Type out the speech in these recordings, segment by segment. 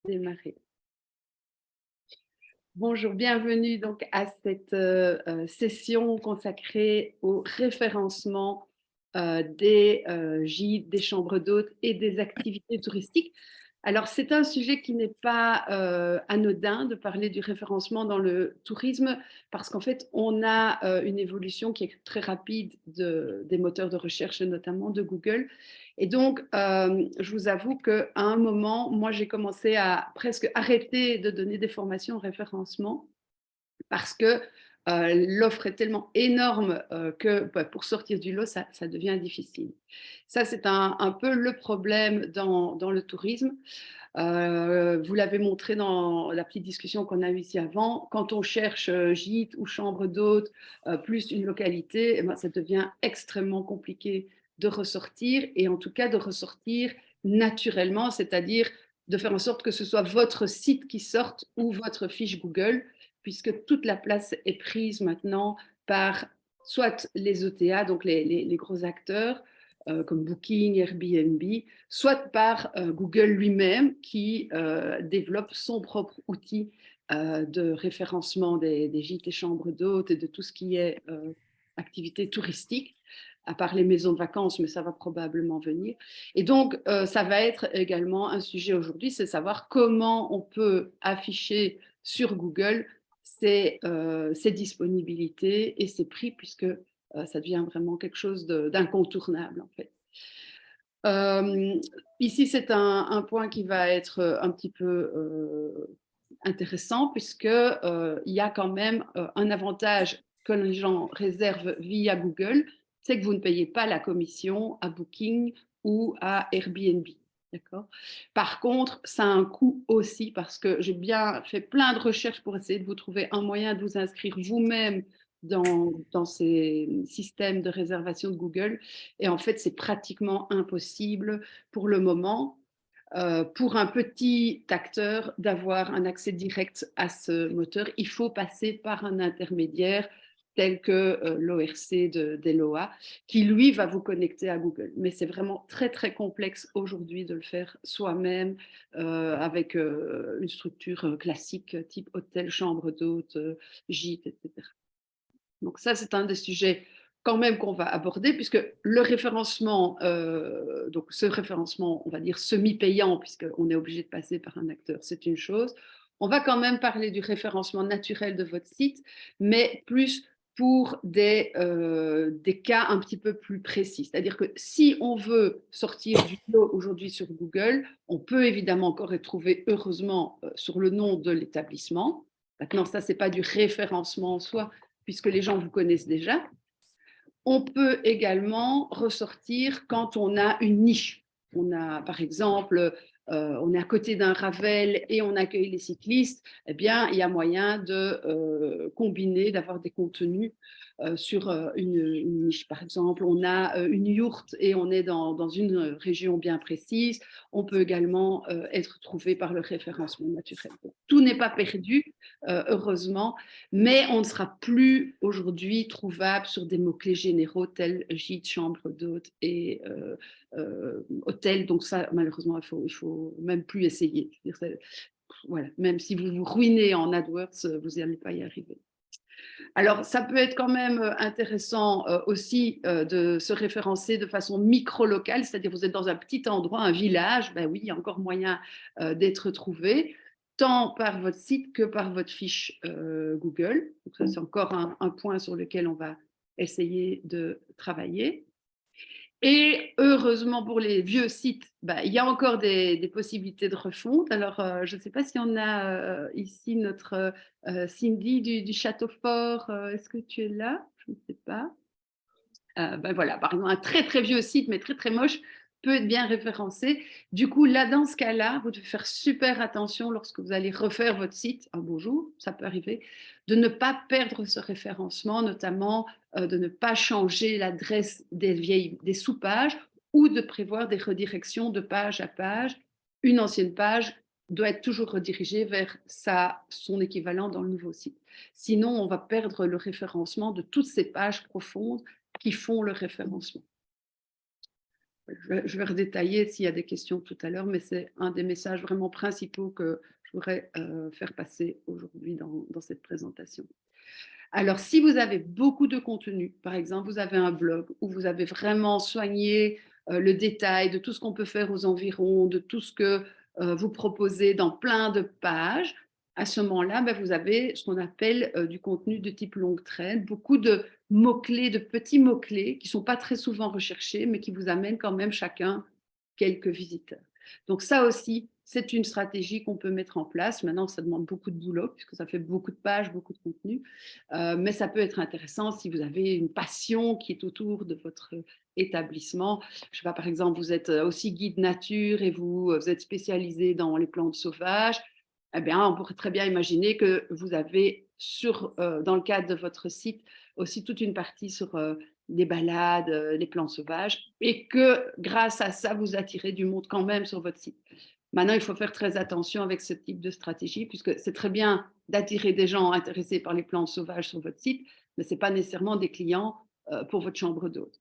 Démarrer. Bonjour, bienvenue donc à cette session consacrée au référencement des gîtes, des chambres d'hôtes et des activités touristiques. Alors, c'est un sujet qui n'est pas anodin de parler du référencement dans le tourisme parce qu'en fait, on a une évolution qui est très rapide des moteurs de recherche, notamment de Google. Et donc, je vous avoue qu'à un moment, moi, j'ai commencé à presque arrêter de donner des formations au référencement parce que l'offre est tellement énorme que pour sortir du lot, ça devient difficile. Ça, c'est un peu le problème dans le tourisme. Vous l'avez montré dans la petite discussion qu'on a eue ici avant. Quand on cherche gîte ou chambre d'hôte, plus une localité, eh ben, ça devient extrêmement compliqué de ressortir et en tout cas de ressortir naturellement, c'est-à-dire de faire en sorte que ce soit votre site qui sorte ou votre fiche Google, puisque toute la place est prise maintenant par soit les OTA, donc les gros acteurs, comme Booking, Airbnb, soit par Google lui-même qui développe son propre outil de référencement des gîtes et chambres d'hôtes et de tout ce qui est activité touristique, à part les maisons de vacances, mais ça va probablement venir. Et donc, ça va être également un sujet aujourd'hui, c'est savoir comment on peut afficher sur Google ses disponibilités et ses prix, puisque ça devient vraiment quelque chose d'incontournable en fait. Euh, Ici, c'est un point qui va être un petit peu intéressant puisque il y a quand même un avantage que les gens réservent via Google, c'est que vous ne payez pas la commission à Booking ou à Airbnb. D'accord. Par contre, ça a un coût aussi parce que j'ai bien fait plein de recherches pour essayer de vous trouver un moyen de vous inscrire vous-même dans ces systèmes de réservation de Google. Et en fait, c'est pratiquement impossible pour le moment pour un petit acteur d'avoir un accès direct à ce moteur. Il faut passer par un intermédiaire tel que l'ORC d'Eloa, qui lui va vous connecter à Google. Mais c'est vraiment très très complexe aujourd'hui de le faire soi-même avec une structure classique type hôtel, chambre d'hôte, gîte, etc. Donc ça, c'est un des sujets quand même qu'on va aborder, puisque le référencement, donc ce référencement, on va dire semi-payant, puisqu'on est obligé de passer par un acteur, c'est une chose. On va quand même parler du référencement naturel de votre site, mais plus pour des cas un petit peu plus précis. C'est-à-dire que si on veut sortir du lot aujourd'hui sur Google, on peut évidemment encore être trouvé, heureusement, sur le nom de l'établissement. Maintenant, ça, ce n'est pas du référencement en soi, puisque les gens vous connaissent déjà. On peut également ressortir quand on a une niche. On a, par exemple, on est à côté d'un Ravel et on accueille les cyclistes, eh bien, il y a moyen de combiner, d'avoir des contenus sur une niche. Par exemple, on a une yourte et on est dans une région bien précise. On peut également être trouvé par le référencement naturel. Donc, tout n'est pas perdu, heureusement, mais on ne sera plus aujourd'hui trouvable sur des mots-clés généraux tels gîte, chambre d'hôte et hôtel. Donc ça, malheureusement, il faut même plus essayer. Voilà. Même si vous vous ruinez en AdWords, vous n'allez pas y arriver. Alors, ça peut être quand même intéressant aussi de se référencer de façon micro-locale, c'est-à-dire vous êtes dans un petit endroit, un village, ben oui, il y a encore moyen d'être trouvé, tant par votre site que par votre fiche Google. Donc ça, c'est encore un point sur lequel on va essayer de travailler. Et heureusement pour les vieux sites, bah, il y a encore des possibilités de refonte. Alors, je ne sais pas si on a ici notre Cindy du Château Fort. Est-ce que tu es là? Je ne sais pas. Ben voilà, par exemple, un très très vieux site, mais très très moche, peut être bien référencé. Du coup, là, dans ce cas-là, vous devez faire super attention lorsque vous allez refaire votre site, un beau jour, ça peut arriver, de ne pas perdre ce référencement, notamment de ne pas changer l'adresse des sous-pages ou de prévoir des redirections de page à page. Une ancienne page doit être toujours redirigée vers son équivalent dans le nouveau site. Sinon, on va perdre le référencement de toutes ces pages profondes qui font le référencement. Je vais redétailler s'il y a des questions tout à l'heure, mais c'est un des messages vraiment principaux que je voudrais faire passer aujourd'hui dans cette présentation. Alors, si vous avez beaucoup de contenu, par exemple, vous avez un blog où vous avez vraiment soigné le détail de tout ce qu'on peut faire aux environs, de tout ce que vous proposez dans plein de pages, à ce moment-là, ben, vous avez ce qu'on appelle du contenu de type longue traîne, beaucoup de mots-clés, de petits mots-clés qui ne sont pas très souvent recherchés, mais qui vous amènent quand même chacun quelques visiteurs. Donc ça aussi, c'est une stratégie qu'on peut mettre en place. Maintenant, ça demande beaucoup de boulot, puisque ça fait beaucoup de pages, beaucoup de contenu. Mais ça peut être intéressant si vous avez une passion qui est autour de votre établissement. Je sais pas, par exemple, vous êtes aussi guide nature et vous êtes spécialisé dans les plantes sauvages. Eh bien, on pourrait très bien imaginer que vous avez dans le cadre de votre site aussi toute une partie sur des balades, les plantes sauvages, et que grâce à ça, vous attirez du monde quand même sur votre site. Maintenant, il faut faire très attention avec ce type de stratégie, puisque c'est très bien d'attirer des gens intéressés par les plantes sauvages sur votre site, mais ce n'est pas nécessairement des clients pour votre chambre d'hôte.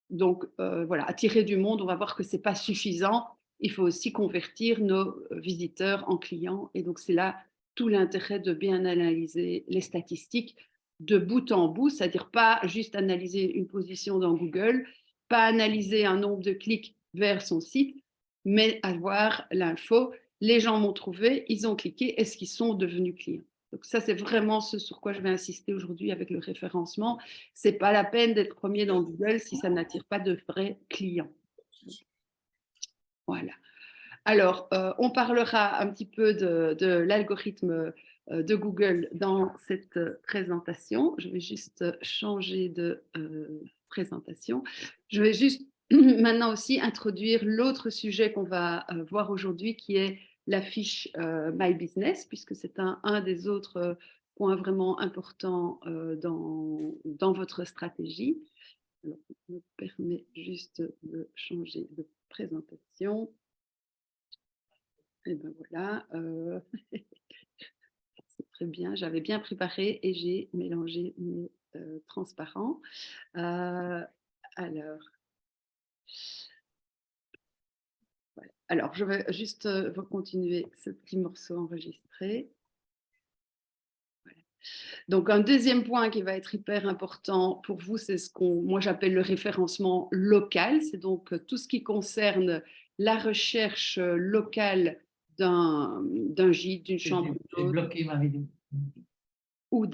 Donc voilà, attirer du monde, on va voir que ce n'est pas suffisant. Il faut aussi convertir nos visiteurs en clients. Et donc c'est là tout l'intérêt de bien analyser les statistiques de bout en bout, c'est-à-dire pas juste analyser une position dans Google, pas analyser un nombre de clics vers son site, mais avoir l'info. Les gens m'ont trouvé, ils ont cliqué, est-ce qu'ils sont devenus clients? Donc ça, c'est vraiment ce sur quoi je vais insister aujourd'hui avec le référencement. C'est pas la peine d'être premier dans Google si ça n'attire pas de vrais clients. Voilà. Alors, on parlera un petit peu de l'algorithme de Google dans cette présentation. Je vais juste changer de présentation. Je vais juste maintenant aussi introduire l'autre sujet qu'on va voir aujourd'hui, qui est la fiche My Business, puisque c'est un des autres points vraiment importants dans votre stratégie. Alors, je me permets juste de changer de présentation. Et ben voilà, c'est très bien. J'avais bien préparé et j'ai mélangé mes transparents. Alors, voilà. Alors, je vais juste continuer ce petit morceau enregistré. Voilà. Donc, un deuxième point qui va être hyper important pour vous, c'est ce qu'on, moi, j'appelle le référencement local. C'est donc tout ce qui concerne la recherche locale d'un gîte, d'une chambre J'ai d'hôte bloqué ma vidéo. ou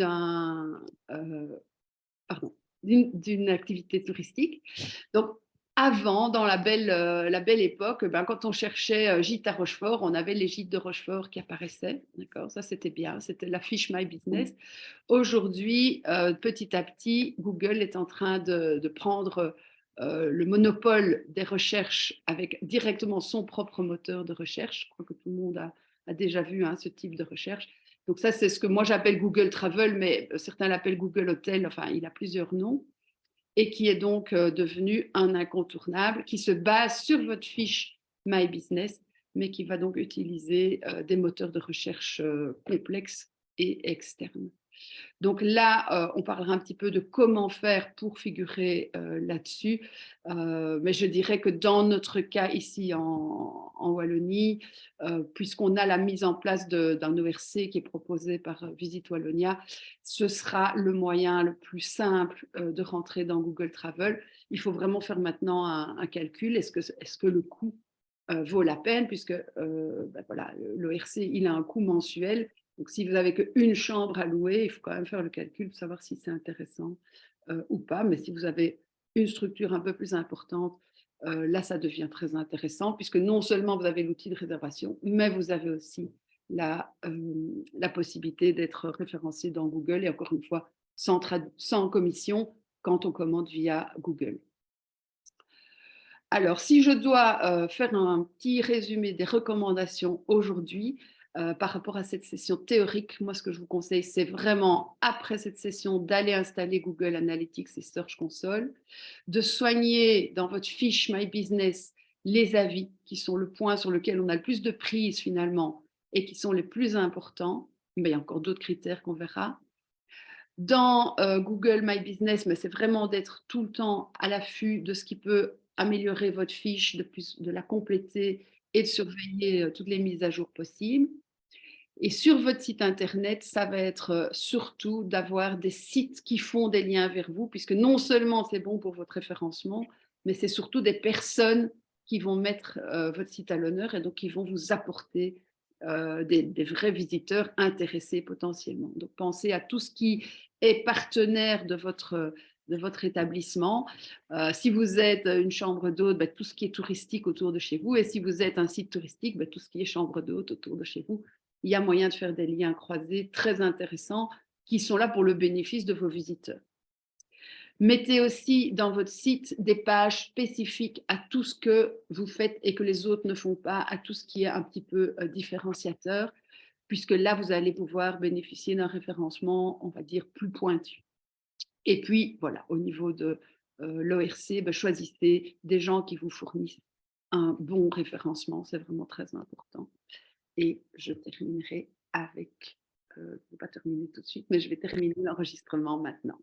d'une activité touristique. Donc, avant, dans la belle époque, ben, quand on cherchait gîte à Rochefort, on avait les gîtes de Rochefort qui apparaissaient. D'accord, ça c'était bien, c'était la fiche My Business. Aujourd'hui, petit à petit, Google est en train de prendre le monopole des recherches avec directement son propre moteur de recherche. Je crois que tout le monde a déjà vu ce type de recherche. Donc ça, c'est ce que moi j'appelle Google Travel, mais certains l'appellent Google Hotel, enfin, il a plusieurs noms, et qui est donc devenu un incontournable, qui se base sur votre fiche My Business, mais qui va donc utiliser des moteurs de recherche complexes et externes. Donc là, on parlera un petit peu de comment faire pour figurer là-dessus. Mais je dirais que dans notre cas ici en Wallonie, puisqu'on a la mise en place d'un ORC qui est proposé par Visit Wallonia, ce sera le moyen le plus simple de rentrer dans Google Travel. Il faut vraiment faire maintenant un calcul. Est-ce que le coût vaut la peine, puisque ben voilà, l'ORC, il a un coût mensuel. Donc, si vous n'avez qu'une chambre à louer, il faut quand même faire le calcul pour savoir si c'est intéressant ou pas. Mais si vous avez une structure un peu plus importante, là, ça devient très intéressant, puisque non seulement vous avez l'outil de réservation, mais vous avez aussi la possibilité d'être référencé dans Google, et encore une fois, sans commission quand on commande via Google. Alors, si je dois faire un petit résumé des recommandations aujourd'hui par rapport à cette session théorique, moi, ce que je vous conseille, c'est vraiment, après cette session, d'aller installer Google Analytics et Search Console, de soigner dans votre fiche My Business les avis qui sont le point sur lequel on a le plus de prise finalement et qui sont les plus importants. Mais il y a encore d'autres critères qu'on verra. Dans Google My Business, mais c'est vraiment d'être tout le temps à l'affût de ce qui peut améliorer votre fiche, de la compléter et de surveiller toutes les mises à jour possibles. Et sur votre site internet, ça va être surtout d'avoir des sites qui font des liens vers vous, puisque non seulement c'est bon pour votre référencement, mais c'est surtout des personnes qui vont mettre votre site à l'honneur et donc qui vont vous apporter des vrais visiteurs intéressés potentiellement. Donc pensez à tout ce qui est partenaire de votre établissement. Si vous êtes une chambre d'hôte, tout ce qui est touristique autour de chez vous. Et si vous êtes un site touristique, tout ce qui est chambre d'hôte autour de chez vous. Il y a moyen de faire des liens croisés très intéressants qui sont là pour le bénéfice de vos visiteurs. Mettez aussi dans votre site des pages spécifiques à tout ce que vous faites et que les autres ne font pas, à tout ce qui est un petit peu différenciateur, puisque là, vous allez pouvoir bénéficier d'un référencement, on va dire, plus pointu. Et puis, voilà, au niveau de l'ORC, choisissez des gens qui vous fournissent un bon référencement, c'est vraiment très important. Et je terminerai avec, je ne vais pas terminer tout de suite, mais je vais terminer l'enregistrement maintenant.